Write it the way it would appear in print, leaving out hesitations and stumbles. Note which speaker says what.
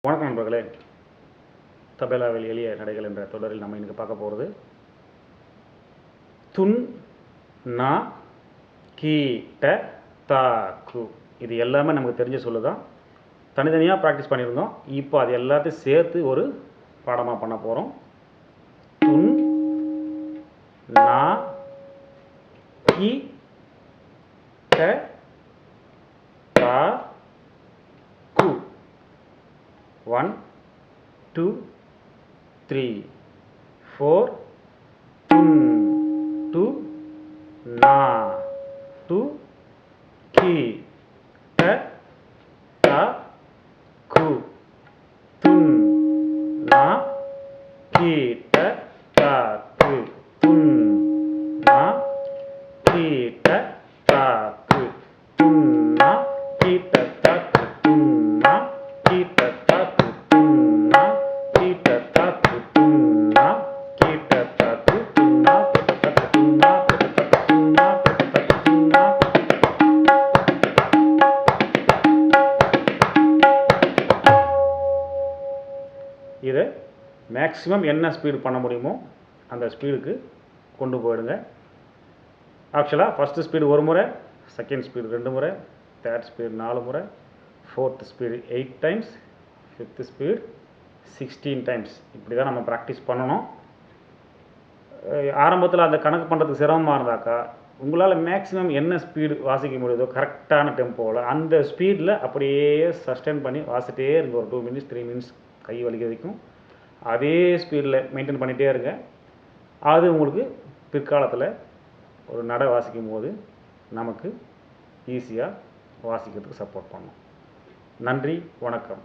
Speaker 1: வணக்கம் நண்பர்களே. தபேலாவில் எளிய நடைகள் என்ற தொடரில் நம்ம இன்றைக்கி பார்க்க போகிறது துன் நா கீ ட தா கு. இது எல்லாமே நமக்கு தெரிஞ்ச சொல்லு தான். தனித்தனியாக ப்ராக்டிஸ் பண்ணியிருந்தோம். இப்போ அது எல்லாத்தையும் சேர்த்து ஒரு பாடமாக பண்ண போகிறோம். துன் நா கீ ட தா கு. 1 2 3 4 துன் டு நா டு கீ ட தா கு. துன் நா கீ ட தா கு. துன் நா கீ ட தா கு. துன் நா கீ ட தா கு. துன் நா கீ ட தா கு. துன் நா கீ ட தா கு. துன் நா கீ ட தா கு. துன் நா கீ ட தா கு. துன் நா கீ ட தா கு. துன் நா கீ ட தா கு. துன் நா. இதை மேக்ஸிமம் என்ன ஸ்பீடு பண்ண முடியுமோ அந்த ஸ்பீடுக்கு கொண்டு போயிடுங்க. ஆக்சுவலாக ஃபஸ்ட்டு ஸ்பீடு ஒரு முறை, செகண்ட் ஸ்பீடு 2 முறை, தேர்ட் ஸ்பீடு 4 முறை, fourth speed 8 times, fifth speed 16 times. இப்படி தான் நம்ம ப்ராக்டிஸ் பண்ணணும். ஆரம்பத்தில் அந்த கணக்கு பண்ணுறதுக்கு சிரமமாக இருந்தாக்கா உங்களால் மேக்ஸிமம் என்ன ஸ்பீடு வாசிக்க முடியுதோ கரெக்டான டெம்போவில் அந்த ஸ்பீடில் அப்படியே சஸ்டெயின் பண்ணி வாசிட்டே இருங்க. ஒரு 2 மினிட்ஸ் 3 மினிட்ஸ் கை வலிக்க வரைக்கும் அதே ஸ்பீடில் மெயின்டைன் பண்ணிகிட்டே இருங்க. அது உங்களுக்கு பிற்காலத்தில் ஒரு நடை வாசிக்கும் போது நமக்கு ஈஸியாக வாசிக்கிறதுக்கு சப்போர்ட் பண்ணும். நன்றி, வணக்கம்.